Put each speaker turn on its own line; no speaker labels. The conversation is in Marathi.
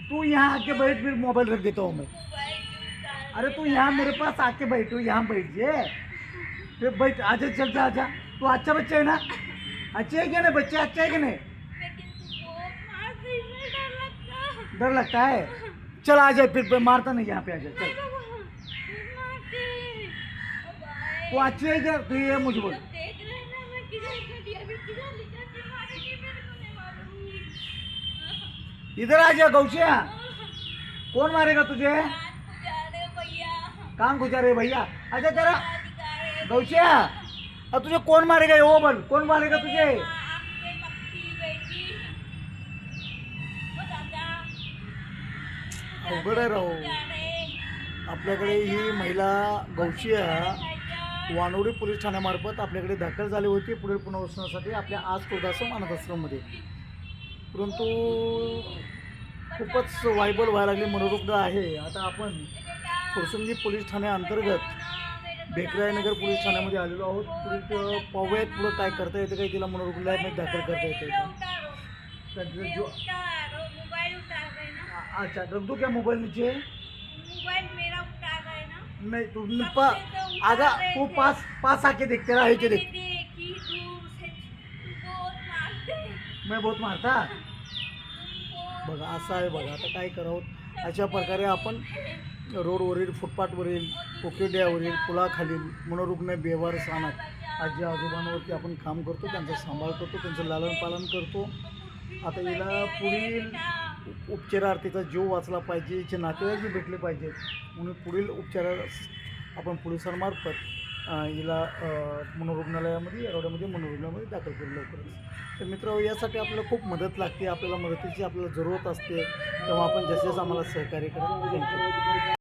तू यहाँ आके बैठ, फिर मोबाइल रख देता हूँ मैं। अरे तू यहाँ मेरे पास आके बैठ, तू यहाँ बैठ जे, फिर बैठ, आजा चल जा, आजा। तू अच्छा बच्चा है ना? अच्छे है क्या नहीं बच्चे, अच्छा है कि नहीं? डर लगता है? चल आ जाए, फिर मारता नहीं, यहाँ पे आ जाए चल। तू अच्छी है क्या? तू ये मुझे बोल। इधर आ जा गौशिया, कौन मारेगा तुझे? कहाँ गुजारे भैया? अच्छा तेरा गौशिया, अब तुझे कौन मारेगा? वो बोल, कौन मारेगा तुझे? अवघड आहे राहू. आपल्याकडे ही महिला गौशिया वानवडी पोलीस ठाण्यामार्फत आपल्याकडे दाखल झाली होती पुढील पुनर्वसनासाठी आपल्या आज कुर्दासम अनाथ आश्रममध्ये. परंतु खूपच वायबल व्हायला लागली, मनोरुग्ण आहे. आता आपण फुरसुंगी पोलीस ठाण्याअंतर्गत बेकरायनगर पोलीस ठाण्यामध्ये आलेलो आहोत. पुढे पाहूयात पुढं काय करता येतं, काही तिला मनोरुग्णालयामध्ये दाखल करता येते का. जो अच्छा रख दो क्या मोबाइल नीचे?
मोबाइल मेरा उठा गए ना।
नहीं तू आगा, तू पास आके देख, तेरा है देख.
देखी दूर से तू बहुत मारते।
मैं बहुत मारता. बघा असं आहे. बघा आता काय करावं. अशा प्रकारे आपण रोडवरील, फुटपाथवरील, पोकेड्यावरील, पुलाखालील मनोरुग्ण बेवार अनाथ आजी आजोबांवरती आपण काम करतो, त्यांचा सांभाळ करतो, त्यांचं लालन पालन करतो. आता हिला पुढील उपचारार्थीचा जीव वाचला पाहिजे, हिचे नातेवाईक भेटले पाहिजेत म्हणून पुढील उपचार आपण पोलिसांमार्फत हिला मनोरुग्णालयामध्ये, येरवड्यामध्ये मनोरुग्णालयामध्ये दाखल केलं लवकरच. तर मित्रांनो, यासाठी आपल्याला खूप मदत लागते, आपल्याला मदतीची आपल्याला जरूरत असते, तेव्हा आपण जसेच आम्हाला सहकार्य करा. थँक्यू.